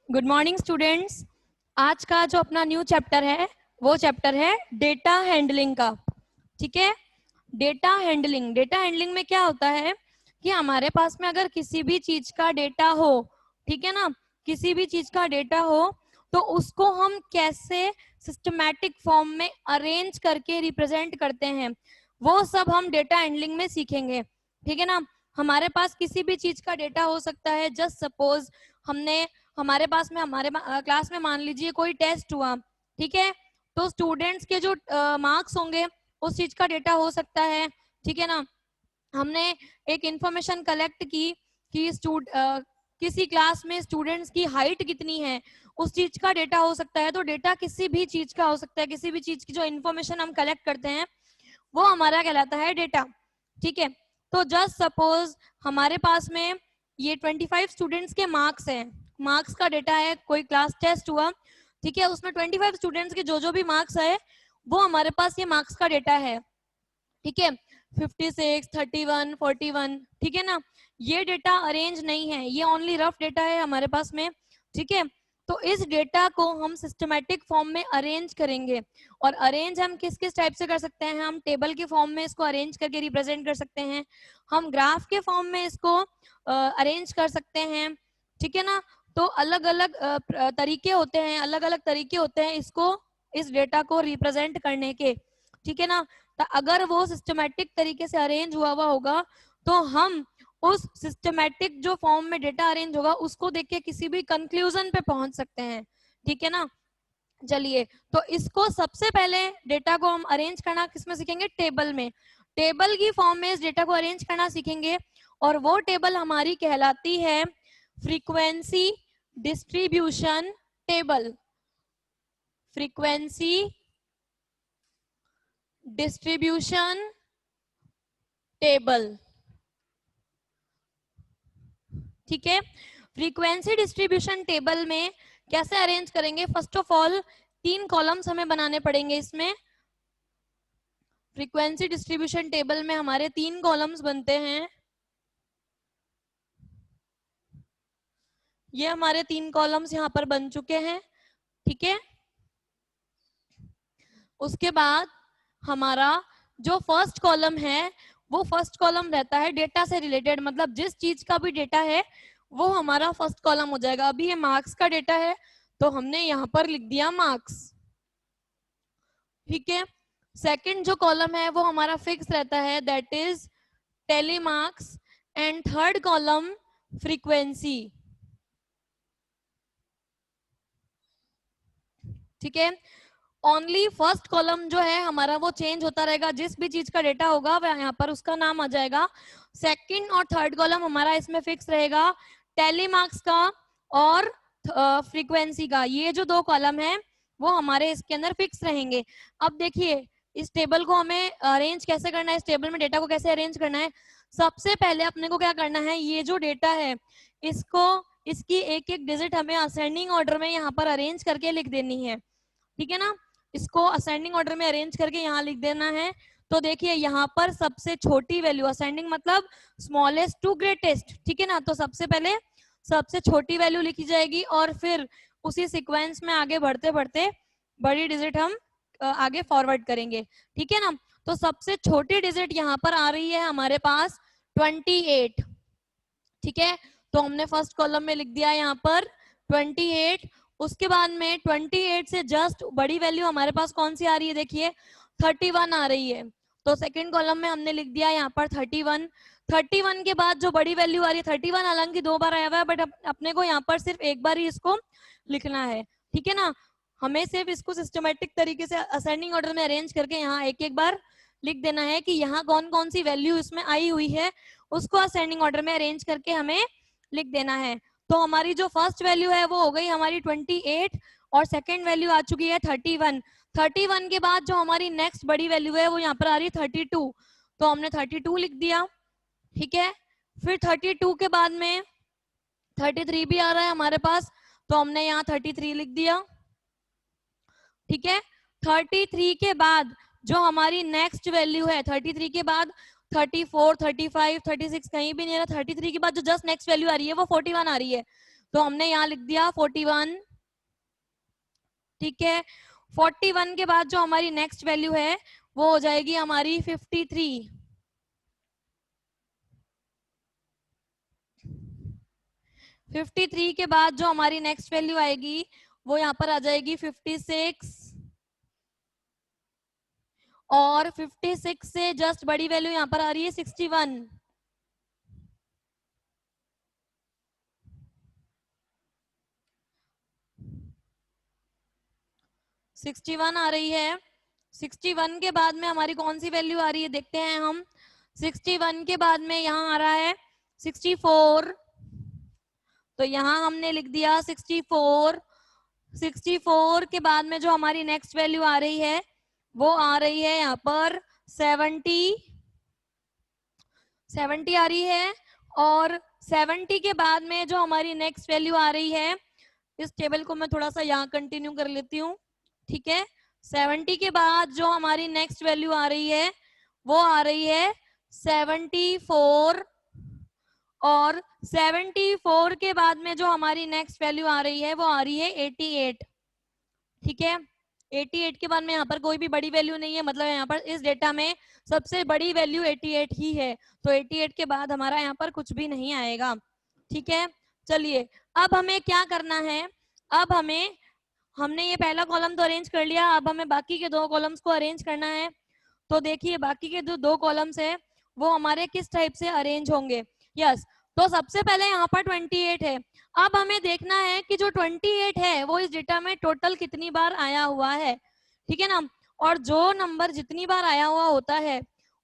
Good morning students. आज का जो अपना न्यू चैप्टर है वो चैप्टर है डेटा हैंडलिंग का। ठीक है, डेटा हैंडलिंग में क्या होता है कि हमारे पास में अगर किसी भी चीज का डेटा हो, ठीक है ना, किसी भी चीज का डेटा हो तो उसको हम कैसे सिस्टमैटिक फॉर्म में अरेंज करके रिप्रेजेंट करते हैं, वो सब हम डेटा हैंडलिंग में सीखेंगे। ठीक है ना, हमारे पास किसी भी चीज का डेटा हो सकता है। जस्ट सपोज हमारे पास में हमारे क्लास में मान लीजिए कोई टेस्ट हुआ, ठीक है, तो स्टूडेंट्स के जो मार्क्स होंगे उस चीज का डेटा हो सकता है। ठीक है ना, हमने एक इंफॉर्मेशन कलेक्ट की कि किसी क्लास में स्टूडेंट्स की हाइट कितनी है, उस चीज का डेटा हो सकता है। तो डेटा किसी भी चीज का हो सकता है, किसी भी चीज की जो इन्फॉर्मेशन हम कलेक्ट करते हैं वो हमारा कहलाता है डेटा। ठीक है, तो जस्ट सपोज हमारे पास में ये 25 स्टूडेंट्स के मार्क्स हैं, मार्क्स का डेटा है। कोई क्लास टेस्ट हुआ, ठीक है, उसमें 25 स्टूडेंट्स के जो भी मार्क्स आए वो हमारे पास ये मार्क्स का डेटा है। ठीक है, 56, 31, 41, ठीक है ना, ये डेटा अरेंज नहीं है, ये ओनली रफ डेटा है हमारे पास में। ठीक है, तो इस डेटा को हम सिस्टमैटिक फॉर्म में अरेंज करेंगे। और अरेंज हम किस किस टाइप से कर सकते हैं? हम टेबल के फॉर्म में इसको अरेंज करके रिप्रेजेंट कर सकते हैं, हम ग्राफ के फॉर्म में इसको अरेंज कर सकते हैं। ठीक है ना, तो अलग अलग तरीके होते हैं, अलग अलग तरीके होते हैं इसको, इस डेटा को रिप्रेजेंट करने के। ठीक है ना, तो अगर वो सिस्टमैटिक तरीके से अरेंज हुआ होगा तो हम उस सिस्टमैटिक जो फॉर्म में डेटा अरेंज होगा उसको देख के किसी भी कंक्लूजन पे पहुंच सकते हैं। ठीक है ना, चलिए, तो इसको सबसे पहले डेटा को हम अरेंज करना किसमें सीखेंगे? टेबल में। टेबल की फॉर्म में इस डेटा को अरेंज करना सीखेंगे और वो टेबल हमारी कहलाती है frequency distribution table. Frequency distribution table. ठीक है, फ्रीक्वेंसी डिस्ट्रीब्यूशन टेबल में कैसे अरेंज करेंगे? फर्स्ट ऑफ ऑल 3 कॉलम्स हमें बनाने पड़ेंगे इसमें। फ्रीक्वेंसी डिस्ट्रीब्यूशन टेबल में हमारे 3 कॉलम्स बनते हैं। ये हमारे 3 कॉलम्स यहाँ पर बन चुके हैं। ठीक है, उसके बाद हमारा जो फर्स्ट कॉलम है वो फर्स्ट कॉलम रहता है डेटा से रिलेटेड, मतलब जिस चीज का भी डेटा है वो हमारा फर्स्ट कॉलम हो जाएगा। अभी ये मार्क्स का डेटा है तो हमने यहाँ पर लिख दिया मार्क्स। ठीक है, सेकंड जो कॉलम है वो हमारा फिक्स रहता है, that is tally marks. And third column frequency. ठीक है, ओनली फर्स्ट कॉलम जो है हमारा वो चेंज होता रहेगा, जिस भी चीज का डेटा होगा वह यहाँ पर उसका नाम आ जाएगा। सेकंड और थर्ड कॉलम हमारा इसमें फिक्स रहेगा, टेली मार्क्स का और फ्रीक्वेंसी का। ये जो 2 कॉलम है वो हमारे इसके अंदर फिक्स रहेंगे। अब देखिए इस टेबल को हमें अरेंज कैसे करना है, इस टेबल में डेटा को कैसे अरेंज करना है। सबसे पहले अपने को क्या करना है, ये जो डेटा है इसको, इसकी एक एक डिजिट हमें असेंडिंग ऑर्डर में यहाँ पर अरेंज करके लिख देनी है। ठीक है ना, इसको असेंडिंग ऑर्डर में अरेंज करके यहाँ लिख देना है। तो देखिए यहाँ पर सबसे छोटी वैल्यू, असेंडिंग मतलब स्मॉलेस्ट टू ग्रेटेस्ट। ठीक है ना, तो सबसे पहले सबसे छोटी वैल्यू लिखी जाएगी और फिर उसी सीक्वेंस में आगे बढ़ते बढ़ते बड़ी डिजिट हम आगे फॉरवर्ड करेंगे। ठीक है ना, तो सबसे छोटी डिजिट यहाँ पर आ रही है हमारे पास 28। ठीक है, तो हमने फर्स्ट कॉलम में लिख दिया यहाँ पर 28। उसके बाद में 28 से जस्ट बड़ी वैल्यू हमारे पास कौन सी आ रही है? देखिए 31 आ रही है, तो सेकंड कॉलम में हमने लिख दिया यहाँ पर 31। 31 के बाद जो बड़ी वैल्यू आ रही है, 31 हालांकि 2 बार आया हुआ है बट अपने को यहाँ पर सिर्फ एक बार ही इसको लिखना है। ठीक है ना, हमें सिर्फ इसको सिस्टमेटिक तरीके से असेंडिंग ऑर्डर में अरेंज करके यहाँ एक एक बार लिख देना है कि यहाँ कौन कौन सी वैल्यू इसमें आई हुई है, उसको असेंडिंग ऑर्डर में अरेंज करके हमें लिख देना है। तो हमारी जो फर्स्ट वैल्यू है वो हो गई हमारी 28 और सेकंड वैल्यू आ चुकी है 31। 31 के बाद जो हमारी नेक्स्ट बड़ी वैल्यू है वो यहाँ पर आ रही है 32, तो हमने 32 लिख दिया। ठीक है, फिर 32 के बाद में 33 भी आ रहा है हमारे पास, तो हमने यहाँ 33 लिख दिया। ठीक है, 33 के बाद जो हमारी नेक्स्ट वैल्यू है, 33 के बाद 34, 35, 36 कहीं भी नहीं रहा। 33 के बाद जो जस्ट नेक्स्ट वैल्यू आ रही है वो 41 आ रही है, तो हमने यहाँ लिख दिया 41। ठीक है, 41 के बाद जो हमारी नेक्स्ट वैल्यू है वो हो जाएगी हमारी 53। 53 के बाद जो हमारी नेक्स्ट वैल्यू आएगी वो यहाँ पर आ जाएगी 56, और 56 से जस्ट बड़ी वैल्यू यहाँ पर आ रही है 61। 61 आ रही है। 61 के बाद में हमारी कौन सी वैल्यू आ रही है देखते हैं हम। 61 के बाद में यहाँ आ रहा है 64, तो यहाँ हमने लिख दिया 64। 64 के बाद में जो हमारी नेक्स्ट वैल्यू आ रही है वो आ रही है यहाँ पर 70। 70 आ रही है, और 70 के बाद में जो हमारी नेक्स्ट वैल्यू आ रही है, इस टेबल को मैं थोड़ा सा यहाँ कंटिन्यू कर लेती हूँ। ठीक है, 70 के बाद जो हमारी नेक्स्ट वैल्यू आ रही है वो आ रही है 74, और 74 के बाद में जो हमारी नेक्स्ट वैल्यू आ रही है वो आ रही है 88। ठीक है, 88 के बाद में यहाँ पर कोई भी बड़ी वैल्यू नहीं है, मतलब यहाँ पर इस डेटा में सबसे बड़ी वैल्यू 88 ही है, तो 88 के बाद हमारा यहाँ पर कुछ भी नहीं आएगा। ठीक है, चलिए अब हमें क्या करना है। अब हमने ये पहला कॉलम तो अरेंज कर लिया, अब हमें बाकी के दो कॉलम्स को अरेंज करना है। तो देखिए बाकी के जो दो कॉलम्स है वो हमारे किस टाइप से अरेंज होंगे। यस, तो सबसे पहले यहाँ पर 28 है। अब हमें देखना है कि जो 28 है वो इस डेटा में टोटल कितनी बार आया हुआ है। ठीक है ना, और जो नंबर जितनी बार आया हुआ होता है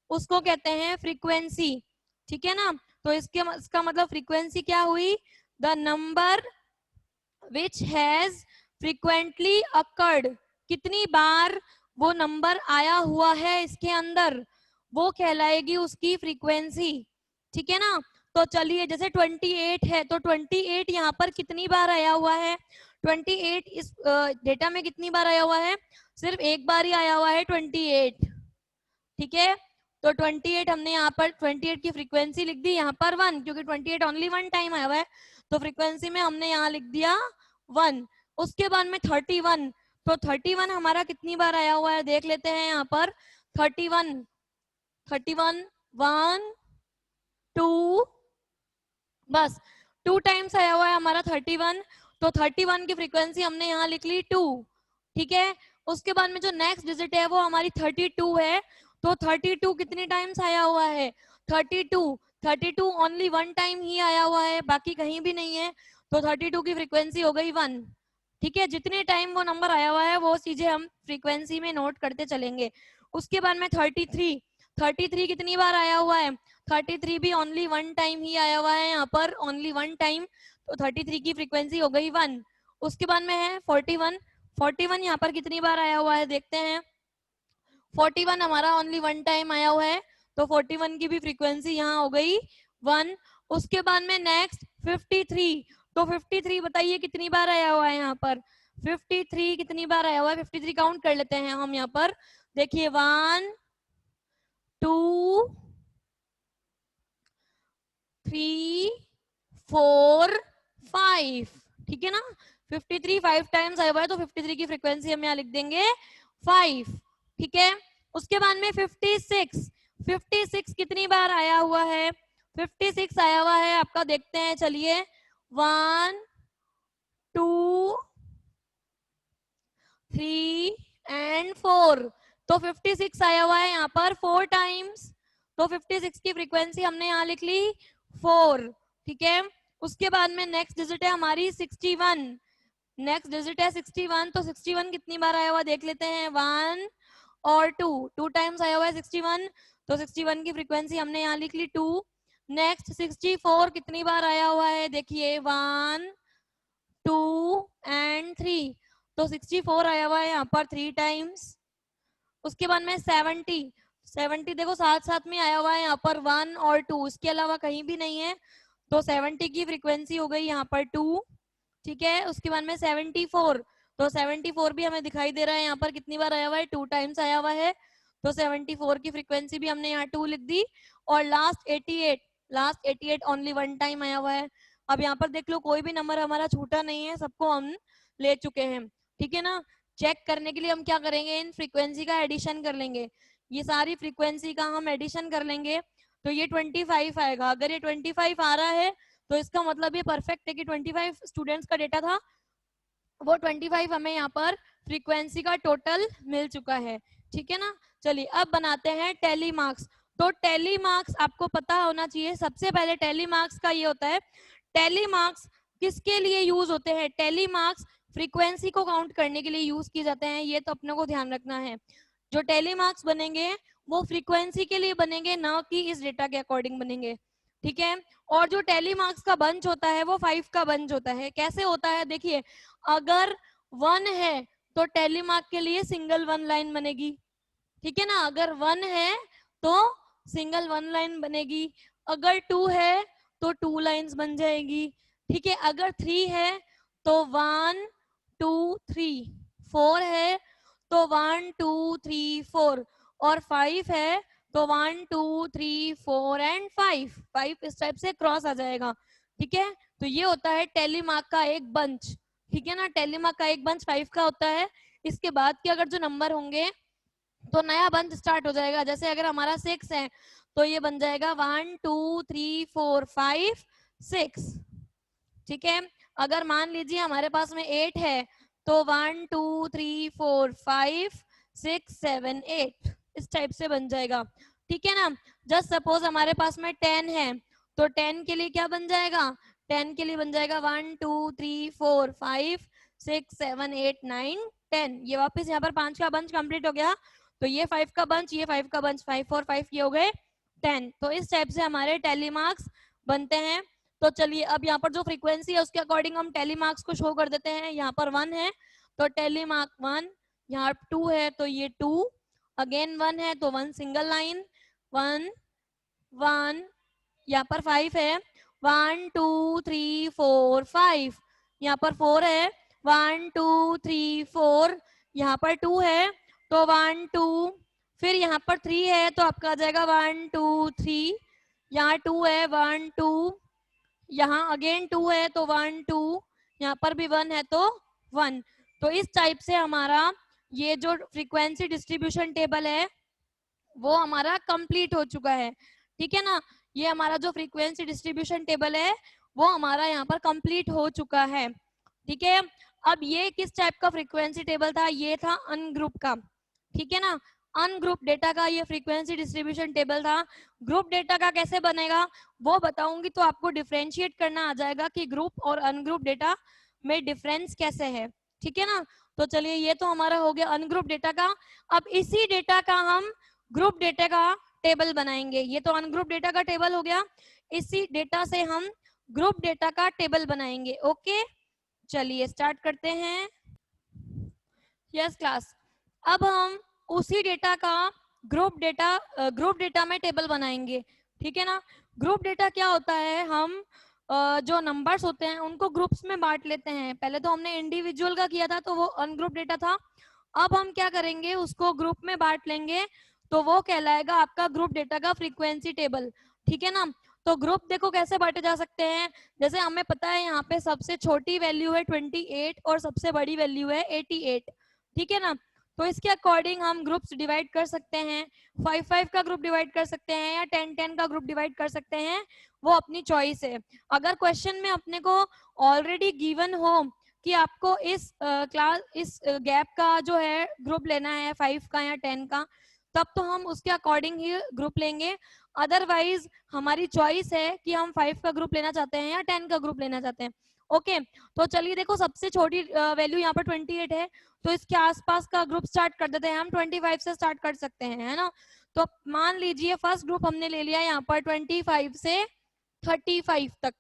उसको कहते हैं फ्रीक्वेंसी। ठीक है ना, तो इसका मतलब फ्रीक्वेंसी क्या हुई, the number which has frequently occurred, कितनी बार वो नंबर आया हुआ है इसके अंदर, वो कहलाएगी उसकी फ्रीक्वेंसी। ठीक है ना, तो चलिए जैसे 28 है तो 28 यहाँ पर कितनी बार आया हुआ है, 28 इस डेटा में कितनी बार आया हुआ है, सिर्फ एक बार ही आया हुआ है 28। ठीक है, तो 28 हमने यहाँ पर 28 की फ्रीक्वेंसी लिख दी यहाँ पर 1, क्योंकि 28 ओनली वन टाइम आया हुआ है, तो फ्रीक्वेंसी में हमने यहाँ लिख दिया 1। उसके बाद में 31, तो 31 हमारा कितनी बार आया हुआ है देख लेते हैं यहाँ पर। 31 1 2, बस 2 टाइम्स आया हुआ है हमारा 31, तो 31 की फ्रीक्वेंसी हमने यहाँ लिख ली 2। ठीक है, उसके बाद में जो नेक्स्ट डिजिट है वो हमारी 32 है, तो 32 कितनी टाइम्स आया हुआ है, 32 ओनली वन टाइम ही आया हुआ है, बाकी कहीं भी नहीं है, तो 32 की फ्रीक्वेंसी हो गई 1। ठीक है, जितने टाइम वो नंबर आया हुआ है वो चीजें हम फ्रीक्वेंसी में नोट करते चलेंगे। उसके बाद में 33 कितनी बार आया हुआ है, 33 भी ओनली वन टाइम ही आया हुआ है यहाँ पर, ओनली वन टाइम, तो 33 की फ्रीक्वेंसी हो गई 1। उसके बाद में है 41 यहाँ पर कितनी बार आया हुआ है देखते हैं। 41 हमारा ओनली वन टाइम आया हुआ है, तो 41 की भी फ्रीक्वेंसी यहाँ हो गई 1। उसके बाद में नेक्स्ट 53, तो 53 बताइए कितनी बार आया हुआ है यहाँ पर, 53 कितनी बार आया हुआ है, 53 काउंट कर लेते हैं हम यहाँ पर। देखिए 1 2 3 4 5, ठीक है ना, 53 5 टाइम्स आया हुआ है, तो 53 की फ्रीक्वेंसी हम यहाँ लिख देंगे 5। ठीक है, उसके बाद में 56 कितनी बार आया हुआ है, 56 आया हुआ है आपका, देखते हैं चलिए 1 2 3 एंड 4, तो 56 आया हुआ है यहाँ पर 4 टाइम्स, तो 56 की फ्रीक्वेंसी हमने यहाँ लिख ली 4। ठीक है, उसके बाद में नेक्स्ट डिजिट है हमारी 61, नेक्स्ट डिजिट है 61, तो 61 कितनी बार आया हुआ देख लेते हैं, 1 और 2 टाइम्स आया हुआ है 61, तो 61 की फ्रीक्वेंसी हमने यहाँ लिख ली 2। नेक्स्ट 64 कितनी बार आया हुआ है देखिए, 1 2 एंड 3, तो 64 आया हुआ है यहाँ पर 3 टाइम्स। उसके बाद में 70 देखो साथ साथ में आया हुआ है यहाँ पर 1 और 2, इसके अलावा कहीं भी नहीं है, तो 70 की फ्रीक्वेंसी हो गई यहाँ पर 2। ठीक है, उसके बाद में 74, तो 74 भी हमें दिखाई दे रहा है यहाँ पर कितनी बार आया हुआ है, 2 टाइम्स आया हुआ है, तो 74 की फ्रीक्वेंसी भी हमने यहाँ 2 लिख दी। और लास्ट 88 ओनली वन टाइम आया हुआ है, अब यहाँ पर देख लो कोई भी नंबर हमारा छूटा नहीं है, सबको हम ले चुके हैं, ठीक है ना। चेक करने के लिए हम क्या करेंगे, इन फ्रीक्वेंसी का एडिशन कर लेंगे, ये सारी फ्रीक्वेंसी का हम एडिशन कर लेंगे, तो ये 25 आएगा। अगर ये 25 आ रहा है तो इसका मतलब ये परफेक्ट है कि 25 स्टूडेंट्स का डेटा था, वो 25 हमें यहाँ पर फ्रीक्वेंसी का टोटल मिल चुका है, ठीक है ना। चलिए अब बनाते हैं टैली मार्क्स। तो टैली मार्क्स आपको पता होना चाहिए, सबसे पहले टैली मार्क्स का ये होता है, टैली मार्क्स किसके लिए यूज होते हैं, टैली मार्क्स फ्रीक्वेंसी को काउंट करने के लिए यूज किए जाते हैं, ये तो अपने को ध्यान रखना है। जो टैली मार्क्स बनेंगे वो फ्रीक्वेंसी के लिए बनेंगे, ना कि इस डेटा के अकॉर्डिंग बनेंगे, ठीक है। और जो टैली मार्क्स का बंच होता है वो 5 का बंच होता है। कैसे होता है देखिए, अगर 1 है तो टैली मार्क के लिए सिंगल 1 लाइन बनेगी, ठीक है ना। अगर 1 है तो सिंगल 1 लाइन बनेगी, अगर 2 है तो 2 लाइंस बन जाएगी, ठीक है। अगर 3 है तो 1 2 3, 4 है तो 1 2 3 4, और 5 है तो 1 2 3 4 एंड 5 इस टाइप से क्रॉस आ जाएगा, ठीक है। तो ये होता है टैली मार्क का एक बंच, ठीक है ना। टैली मार्क का एक बंच 5 का होता है। इसके बाद के अगर जो नंबर होंगे तो नया बंच स्टार्ट हो जाएगा। जैसे अगर हमारा 6 है तो ये बन जाएगा 1 2 3 4 5 6, ठीक है। अगर मान लीजिए हमारे पास में 8 है तो 1 2 3 4 5 6 7 8 इस टाइप से बन जाएगा, ठीक है ना। जस्ट सपोज हमारे पास में 10 है तो 10 के लिए क्या बन जाएगा, 10 के लिए बन जाएगा 1 2 3 4 5 6 7 8 9 10। ये वापस यहाँ पर 5 का बंच कंप्लीट हो गया, तो ये 5 का बंच, ये 5 का बंच, 5 और 5 ये हो गए 10। तो इस टाइप से हमारे टैली मार्क्स बनते हैं। तो चलिए अब यहाँ पर जो फ्रीक्वेंसी है उसके अकॉर्डिंग हम टैली मार्क्स को शो कर देते हैं। यहाँ पर 1 है तो टैली मार्क 1, यहाँ 2 है तो ये 2, अगेन 1 है तो 1 सिंगल लाइन 1 1, यहाँ पर 5 है 1 2 3 4 5, यहाँ पर 4 है 1 2 3 4, यहाँ पर 2 है तो 1 2, फिर यहाँ पर 3 है तो आपका आ जाएगा 1 2 3, यहाँ 2 है 1 2, यहाँ अगेन 2 है तो 1 2, यहाँ पर भी 1 है तो 1। तो इस टाइप से हमारा ये जो फ्रीक्वेंसी डिस्ट्रीब्यूशन टेबल है वो हमारा कंप्लीट हो चुका है, ठीक है ना। ये हमारा जो फ्रीक्वेंसी डिस्ट्रीब्यूशन टेबल है वो हमारा यहाँ पर कंप्लीट हो चुका है, ठीक है। अब ये किस टाइप का फ्रीक्वेंसी टेबल था, ये था अनग्रुप का, ठीक है ना। अनग्रुप डेटा का ये फ्रीक्वेंसी डिस्ट्रीब्यूशन टेबल था। ग्रुप डेटा का कैसे बनेगा वो बताऊंगी, तो आपको डिफरेंशिएट करना आ जाएगा कि ग्रुप और अनग्रुप डेटा में डिफरेंस कैसे है, ठीक है ना। तो चलिए ये तो हमारा हो गया अनग्रुप डेटा का। अब इसी डेटा का हम ग्रुप डेटा का टेबल बनाएंगे। ये तो अनग्रुप डेटा का टेबल हो गया, इसी डेटा से हम ग्रुप डेटा का टेबल बनाएंगे। ओके चलिए स्टार्ट करते हैं। यस क्लास, अब हम उसी डेटा का ग्रुप डेटा में टेबल बनाएंगे, ठीक है ना। ग्रुप डेटा क्या होता है, हम जो नंबर्स होते हैं उनको ग्रुप्स में बांट लेते हैं। पहले तो हमने इंडिविजुअल का किया था तो वो अनग्रुप डेटा था, अब हम क्या करेंगे उसको ग्रुप में बांट लेंगे तो वो कहलाएगा आपका ग्रुप डेटा का फ्रीक्वेंसी टेबल, ठीक है ना। तो ग्रुप देखो कैसे बांटे जा सकते हैं, जैसे हमें पता है यहाँ पे सबसे छोटी वैल्यू है 28 और सबसे बड़ी वैल्यू है 88, ठीक है ना। तो इसके अकॉर्डिंग हम ग्रुप्स डिवाइड कर सकते हैं, 5 का ग्रुप डिवाइड कर सकते हैं या 10 का ग्रुप डिवाइड कर सकते हैं, वो अपनी चॉइस है। अगर क्वेश्चन में अपने को ऑलरेडी गिवन हो कि आपको इस गैप का जो है ग्रुप लेना है 5 का या 10 का, तब तो हम उसके अकॉर्डिंग ही ग्रुप लेंगे। अदरवाइज हमारी चॉइस है कि हम 5 का ग्रुप लेना चाहते हैं या 10 का ग्रुप लेना चाहते हैं। ओके तो चलिए देखो सबसे छोटी वैल्यू यहाँ पर 28 है तो इसके आसपास का ग्रुप स्टार्ट कर देते हैं हम, 25 से स्टार्ट कर सकते हैं, है ना। तो मान लीजिए फर्स्ट ग्रुप हमने ले लिया यहाँ पर 25 से 35 तक,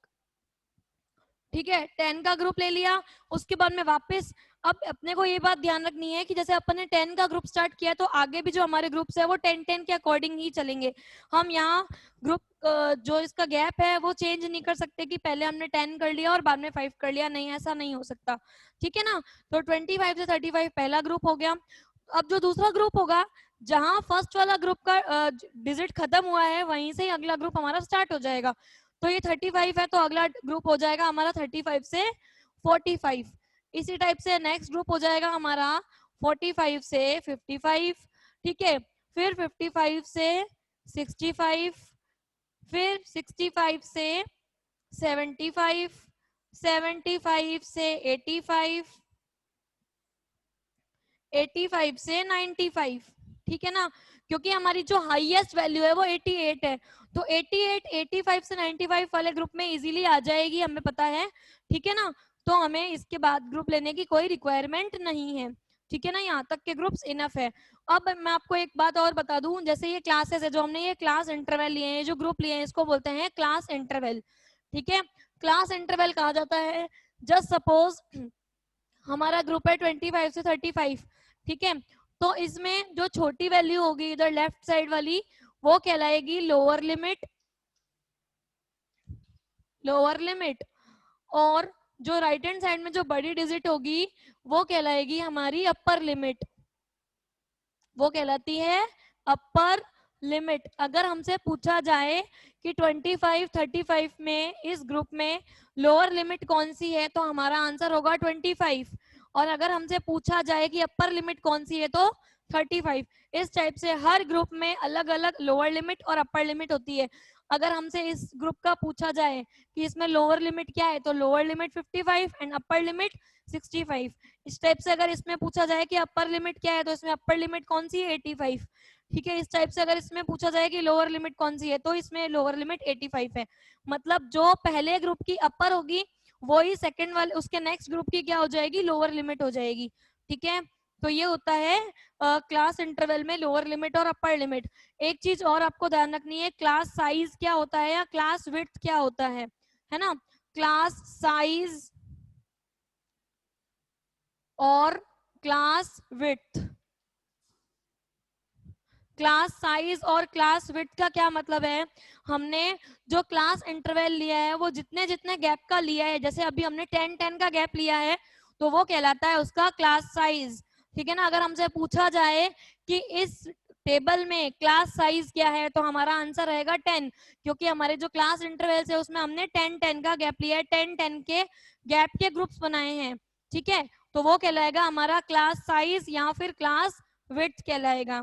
ठीक है। 10 का ग्रुप ले लिया, उसके बाद में वापस अब अपने को ये बात ध्यान रखनी है कि जैसे अपन ने 10 का ग्रुप स्टार्ट किया तो आगे भी जो हमारे ग्रुप्स है वो 10 के अकॉर्डिंग ही चलेंगे। हम यहाँ ग्रुप जो इसका गैप है वो चेंज नहीं कर सकते कि पहले हमने 10 कर लिया और बाद में 5 कर लिया, नहीं ऐसा नहीं हो सकता, ठीक है ना। तो 25 से 35 पहला ग्रुप हो गया। अब जो दूसरा ग्रुप होगा, जहां फर्स्ट वाला ग्रुप का डिजिट खत्म हुआ है वहीं से ही अगला ग्रुप हमारा स्टार्ट हो जाएगा। तो ये 35 है, तो अगला ग्रुप हो जाएगा हमारा 35 से 45। इसी टाइप से नेक्स्ट ग्रुप हो जाएगा हमारा 45 से 55, ठीक है। फिर 55 से 65, फिर 65 से 75, 75 से 85, 85 से 95, ठीक है ना, क्योंकि हमारी जो हाईएस्ट वैल्यू है वो 88 है, तो 88 85 से 95 वाले ग्रुप में इजीली आ जाएगी, हमें पता है, ठीक है ना। तो हमें इसके बाद ग्रुप लेने की कोई रिक्वायरमेंट नहीं है, ठीक है ना, यहाँ तक के ग्रुप्स इनफ है। अब मैं आपको एक बात और बता दूं, जैसे ये क्लासेस है जो हमने ये क्लास इंटरवल लिए हैं, जो ग्रुप लिए हैं, इसको बोलते हैं क्लास इंटरवल, ठीक है। क्लास इंटरवल कहा जाता है, जस्ट सपोज हमारा ग्रुप है 25 से 35, ठीक है, तो इसमें जो छोटी वैल्यू होगी इधर लेफ्ट साइड वाली, वो कहलाएगी लोअर लिमिट, लोअर लिमिट, और जो राइट हैंड साइड में जो बड़ी डिजिट होगी वो कहलाएगी हमारी अपर लिमिट, वो कहलाती है अपर लिमिट। अगर हमसे पूछा जाए कि 25 35 में इस ग्रुप में लोअर लिमिट कौन सी है, तो हमारा आंसर होगा 25, और अगर हमसे पूछा जाए कि अपर लिमिट कौन सी है तो 35। इस टाइप से हर ग्रुप में अलग अलग लोअर लिमिट और अपर लिमिट होती है। अगर हमसे इस ग्रुप का पूछा जाए कि इसमें लोअर लिमिट क्या है, तो lower limit 55 and upper limit 65। इस टाइप से अगर इसमें पूछा जाए कि अपर लिमिट क्या है, तो इसमें अपर लिमिट कौन सी है 85, ठीक है। इस टाइप से अगर इसमें पूछा जाए कि लोअर लिमिट कौन सी है, तो इसमें लोअर लिमिट 85 है। मतलब जो पहले ग्रुप की अपर होगी वो ही सेकंड वाले उसके नेक्स्ट ग्रुप की क्या हो जाएगी, लोअर लिमिट हो जाएगी, ठीक है। तो ये होता है क्लास इंटरवल में लोअर लिमिट और अपर लिमिट। एक चीज और आपको ध्यान रखनी है, क्लास साइज क्या होता है या क्लास विड्थ क्या होता है ना। क्लास साइज और क्लास विड्थ, क्लास साइज और क्लास विड्थ का क्या मतलब है, हमने जो क्लास इंटरवल लिया है वो जितने जितने गैप का लिया है, जैसे अभी हमने 10-10 का गैप लिया है, तो वो कहलाता है उसका क्लास साइज, ठीक है ना। अगर हमसे पूछा जाए कि इस टेबल में क्लास साइज क्या है, तो हमारा आंसर रहेगा 10, क्योंकि हमारे जो क्लास इंटरवल है उसमें हमने 10-10 का गैप लिया है, 10-10 के गैप के ग्रुप्स बनाए हैं, ठीक है। तो वो कहलाएगा हमारा क्लास साइज या फिर क्लास विड्थ कहलाएगा,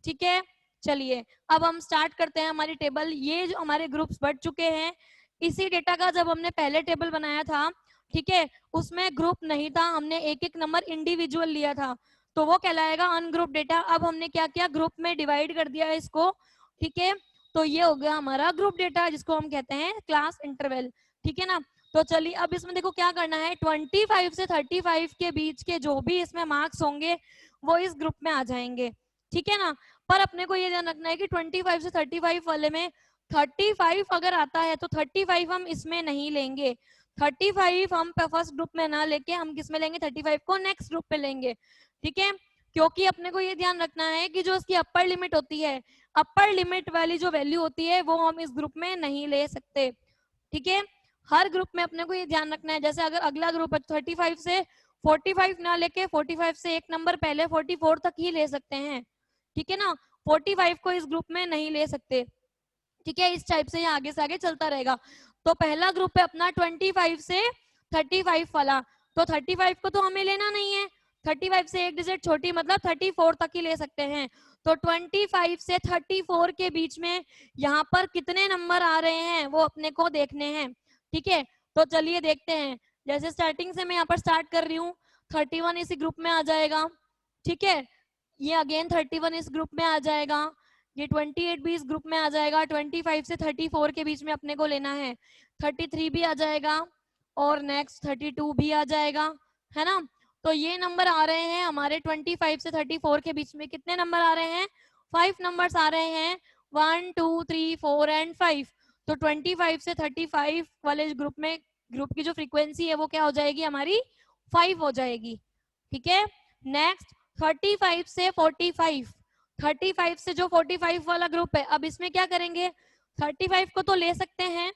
ठीक है। चलिए अब हम स्टार्ट करते हैं हमारी टेबल। ये जो हमारे ग्रुप्स बढ़ चुके हैं, इसी डेटा का जब हमने पहले टेबल बनाया था, ठीक है, उसमें ग्रुप नहीं था, हमने एक एक नंबर इंडिविजुअल लिया था, तो वो कहलाएगा अनग्रुप डेटा। अब हमने क्या किया, ग्रुप में डिवाइड कर दिया इसको, ठीक है, तो ये हो गया हमारा ग्रुप डेटा जिसको हम कहते हैं क्लास इंटरवल, ठीक है ना। तो चलिए अब इसमें देखो क्या करना है, 25 से 35 के बीच के जो भी इसमें मार्क्स होंगे वो इस ग्रुप में आ जाएंगे, ठीक है ना। पर अपने को ये ध्यान रखना है कि 25 से 35 वाले में 35 अगर आता है तो 35 हम इसमें नहीं लेंगे, 35 हम फर्स्ट ग्रुप में ना लेके हम किस में लेंगे, 35 को नेक्स्ट ग्रुप में लेंगे, ठीक है। क्योंकि अपने को ये ध्यान रखना है कि जो इसकी अपर लिमिट होती है, अपर लिमिट वाली जो वैल्यू होती है वो हम इस ग्रुप में नहीं ले सकते, ठीक है। हर ग्रुप में अपने को ये ध्यान रखना है, जैसे अगर अगला ग्रुप है 35 से 45 ना लेके 45 से एक नंबर पहले 44 तक ही ले सकते हैं, ठीक है ना। 45 को इस ग्रुप में नहीं ले सकते, ठीक है। इस टाइप से ये आगे से आगे चलता रहेगा। तो पहला ग्रुप है अपना 25 से 35 वाला, तो 35 को तो हमें लेना नहीं है, 35 से एक डिजिट छोटी मतलब 34 तक ही ले सकते हैं। तो 25 से 34 के बीच में यहाँ पर कितने नंबर आ रहे हैं वो अपने को देखने हैं, ठीक है। तो चलिए देखते हैं, जैसे स्टार्टिंग से मैं यहाँ पर स्टार्ट कर रही हूँ, 31 इसी ग्रुप में आ जाएगा, ठीक है। ये अगेन 31 इस ग्रुप में आ जाएगा, ये 28 भी इस ग्रुप में आ जाएगा, 25 से 34 के बीच में अपने को लेना है, 33 भी आ जाएगा और नेक्स्ट 32 भी आ जाएगा, है ना। तो ये नंबर आ रहे हैं हमारे 25 से 34 के बीच में, कितने नंबर आ रहे हैं, 5 नंबर्स आ रहे हैं, 1 2 3 4 एंड 5। तो 25 से 35 वाले ग्रुप में ग्रुप की जो फ्रीक्वेंसी है वो क्या हो जाएगी हमारी 5 हो जाएगी, ठीक है। नेक्स्ट 35 से 45, 35 से जो 45 वाला ग्रुप है, अब इसमें क्या करेंगे, 35 को तो ले सकते हैं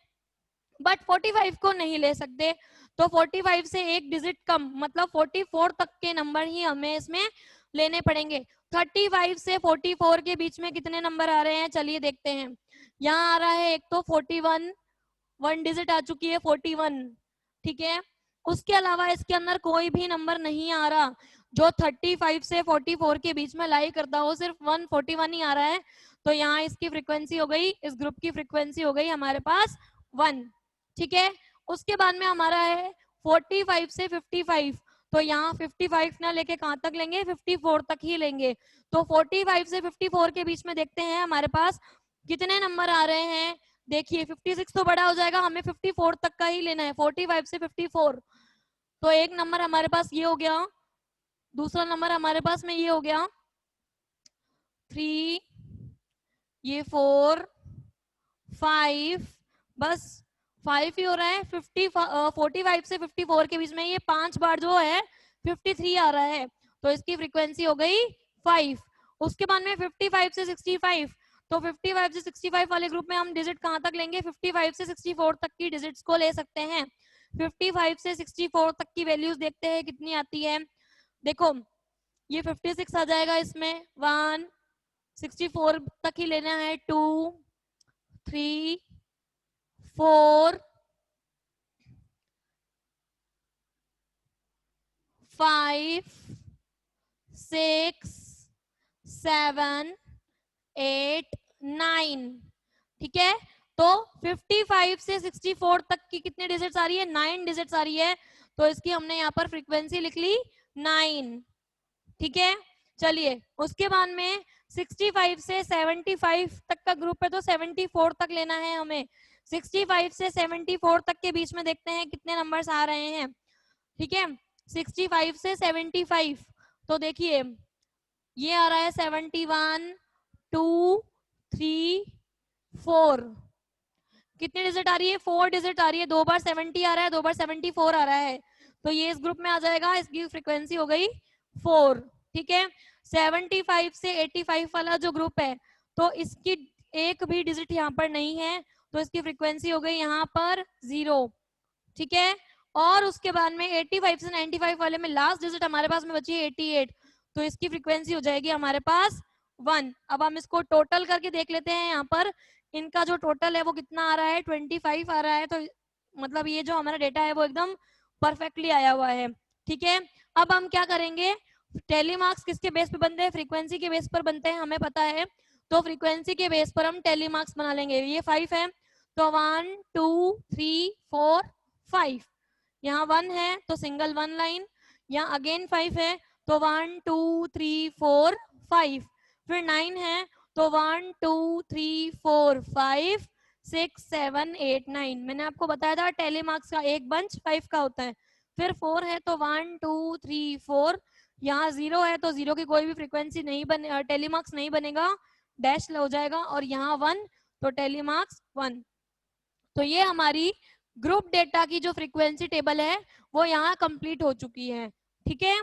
बट 45 को नहीं ले सकते, तो 45 से एक डिजिट कम मतलब 44 तक के नंबर ही हमें इसमें लेने पड़ेंगे। 35 से 44 के बीच में कितने नंबर आ रहे हैं, चलिए देखते हैं। यहाँ आ रहा है एक तो 41, 1 डिजिट आ चुकी है 41, ठीक है। उसके अलावा इसके अंदर कोई भी नंबर नहीं आ रहा जो 35 से 44 के बीच में लाई करता हो, सिर्फ 141 ही आ रहा है। तो यहाँ इसकी फ्रीक्वेंसी हो गई, इस ग्रुप की फ्रीक्वेंसी हो गई हमारे पास 1, ठीक है। उसके बाद में हमारा है 45 से 55, तो यहाँ 55 ना लेके कहां तक लेंगे, 54 तक ही लेंगे। तो 45 से 54 के बीच में देखते हैं हमारे पास कितने नंबर आ रहे हैं। देखिए 56 तो बड़ा हो जाएगा, हमें 54 तक का ही लेना है, 45 से 54। तो एक नंबर हमारे पास ये हो गया, दूसरा नंबर हमारे पास में ये हो गया 3, ये 4, 5, बस 5 ही हो रहा है। 45 से 54 के बीच में ये 5 बार जो है 53 आ रहा है, तो इसकी फ्रीक्वेंसी हो गई 5। उसके बाद में 55 से 65, तो 55 से 65 वाले ग्रुप में हम डिजिट कहां तक लेंगे, 55 से 64 तक की डिजिट्स को ले सकते हैं। 55 से 64 तक की वैल्यूज देखते हैं कितनी आती है। देखो ये 56 आ जाएगा इसमें, 1, 64 तक ही लेना है, 2, 3, 4, 5, 6, 7, 8, 9, ठीक है। तो 55 से 64 तक की कितनी डिजिट्स आ रही है, 9 डिजिट्स आ रही है। तो इसकी हमने यहाँ पर फ्रीक्वेंसी लिख ली 9, ठीक है। चलिए उसके बाद में 65 से 75 तक का ग्रुप है, तो 74 तक लेना है हमें। 65 से 74 तक के बीच में देखते हैं कितने नंबर्स आ रहे हैं, ठीक है। 65 से 75, तो देखिए ये आ रहा है 71, 2, 3, 4, कितनी डिजिट आ रही है, 4 डिजिट आ रही है। 2 बार 70 आ रहा है, 2 बार 74 आ रहा है, तो ये इस ग्रुप में आ जाएगा, इसकी फ्रीक्वेंसी हो गई 4, ठीक है। 75 से 85 वाला जो ग्रुप है, तो इसकी एक भी डिजिट यहाँ पर नहीं है, तो इसकी फ्रीक्वेंसी हो गई यहाँ पर 0, ठीक है। और उसके बाद में 85 से 95 वाले में लास्ट डिजिट हमारे पास में बची है 88, तो इसकी फ्रीक्वेंसी हो जाएगी हमारे पास 1। अब हम इसको टोटल करके देख लेते हैं, यहाँ पर इनका जो टोटल है वो कितना आ रहा है, 25 आ रहा है। तो मतलब ये जो हमारा डेटा है वो एकदम परफेक्टली आया हुआ है, ठीक है। अब हम क्या करेंगे, टेली मार्क्स किसके बेस पे बनते हैं, फ्रीक्वेंसी के बेस पर बनते हैं, हमें पता है। तो फ्रीक्वेंसी के बेस पर हम टेली मार्क्स बना लेंगे। ये 5 है, तो 1, 2, 3, 4, 5, यहाँ 1 है तो सिंगल 1 लाइन, यहाँ अगेन 5 है तो 1, 2, 3, 4, 5, फिर 9 है तो 1, 2, 3, 4, 5, 6, 7, 8, 9। मैंने आपको बताया था टेली मार्क्स का एक बंच 5 का होता है। फिर 4 है तो 1, 2, 3, 4, यहाँ 0 है तो 0 की कोई भी फ्रीक्वेंसी नहीं बने, टेली मार्क्स नहीं बनेगा, डैश हो जाएगा। और यहाँ 1 तो टेली मार्क्स 1। तो ये हमारी ग्रुप डेटा की जो फ्रीक्वेंसी टेबल है वो यहाँ कंप्लीट हो चुकी है, ठीक है।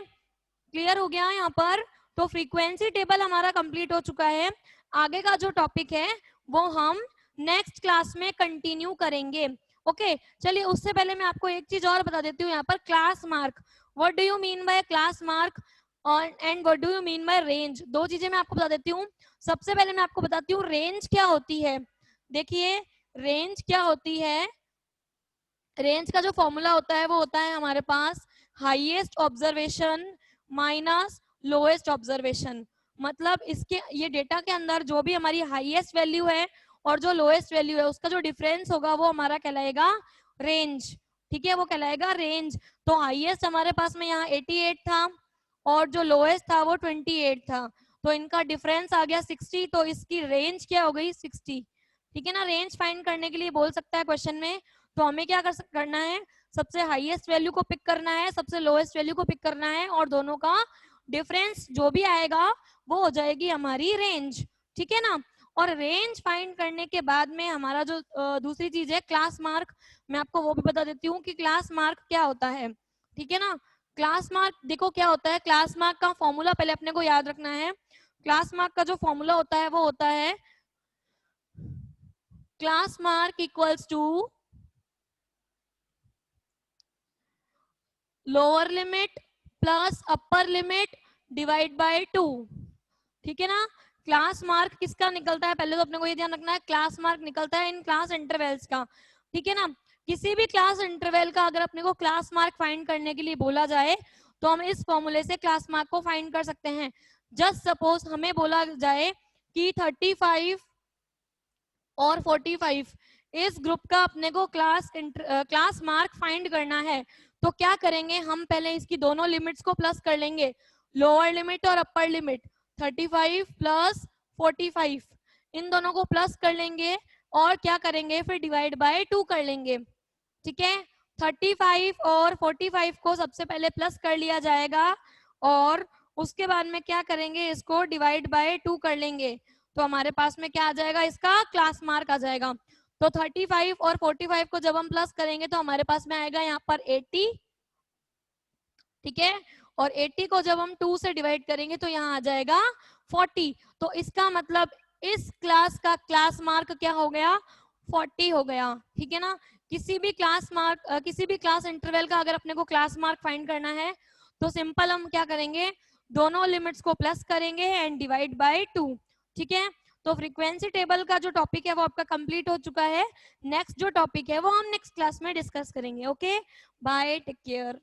क्लियर हो गया यहाँ पर, तो फ्रीक्वेंसी टेबल हमारा कंप्लीट हो चुका है। आगे का जो टॉपिक है वो हम नेक्स्ट क्लास में कंटिन्यू करेंगे, ओके। चलिए उससे पहले मैं आपको एक चीज और बता देती हूँ, यहाँ पर class mark, what do you mean by class mark and what do you mean by range, दो चीजें मैं आपको बता देती हूँ। सबसे पहले मैं आपको बताती हूँ रेंज क्या होती है। देखिए रेंज क्या होती है, रेंज का जो फॉर्मूला होता है वो होता है हमारे पास highest observation minus lowest observation. मतलब इसके ये डेटा के अंदर जो भी हमारी हाईएस्ट वैल्यू है और जो लोएस्ट वैल्यू है उसका जो डिफरेंस होगा वो हमारा कहलाएगा रेंज, ठीक है, वो कहलाएगा रेंज। तो हाईएस्ट हमारे पास में यहाँ 88 था और जो लोएस्ट था वो 28 था, तो इनका डिफरेंस आ गया 60, तो इसकी रेंज क्या हो गई 60, ठीक है ना। रेंज फाइंड करने के लिए बोल सकता है क्वेश्चन में, तो हमें क्या करना है, सबसे हाईएस्ट वैल्यू को पिक करना है, सबसे लोएस्ट वैल्यू को पिक करना है, और दोनों का डिफरेंस जो भी आएगा वो हो जाएगी हमारी रेंज, ठीक है ना। और रेंज फाइंड करने के बाद में हमारा जो दूसरी चीज है क्लास मार्क, मैं आपको वो भी बता देती हूँ कि क्लास मार्क क्या होता है, ठीक है ना। क्लास मार्क देखो क्या होता है, क्लास मार्क का फॉर्मूला पहले अपने को याद रखना है। क्लास मार्क का जो फॉर्मूला होता है वो होता है class mark equals to lower limit plus upper limit divide by 2, ठीक है ना। क्लास मार्क किसका निकलता है, पहले तो अपने को ये ध्यान रखना है, क्लास मार्क निकलता है इन क्लास इंटरवल्स का। ठीक है ना। किसी भी क्लास इंटरवल का अगर अपने को क्लास मार्क फाइंड करने के लिए बोला जाए तो हम इस फॉर्मूले से क्लास मार्क को फाइंड कर सकते हैं। जस्ट सपोज हमें बोला जाए कि 35 और 45 इस ग्रुप का अपने को क्लास मार्क फाइंड करना है, तो क्या करेंगे, हम पहले इसकी दोनों लिमिट्स को प्लस कर लेंगे, लोअर लिमिट और अपर लिमिट, 35 प्लस 45 इन दोनों को प्लस कर लेंगे और क्या करेंगे, फिर डिवाइड बाय 2 कर लेंगे। ठीक है, 35 और 45 को सबसे पहले प्लस कर लिया जाएगा और उसके बाद में क्या करेंगे, इसको डिवाइड बाय 2 कर लेंगे, तो हमारे पास में क्या आ जाएगा, इसका क्लास मार्क आ जाएगा। तो 35 और 45 को जब हम प्लस करेंगे तो हमारे पास में आएगा यहाँ पर 80। ठीक है, और 80 को जब हम 2 से डिवाइड करेंगे तो यहाँ आ जाएगा 40। तो इसका मतलब इस क्लास का क्लास मार्क क्या हो गया, 40 हो गया। ठीक है ना। किसी भी क्लास इंटरवल का अगर अपने को क्लास मार्क फाइंड करना है तो सिंपल हम क्या करेंगे, दोनों लिमिट्स को प्लस करेंगे एंड डिवाइड बाय 2। ठीक है, तो फ्रीक्वेंसी टेबल का जो टॉपिक है वो आपका कंप्लीट हो चुका है। नेक्स्ट जो टॉपिक है वो हम नेक्स्ट क्लास में डिस्कस करेंगे। Okay, bye, take care.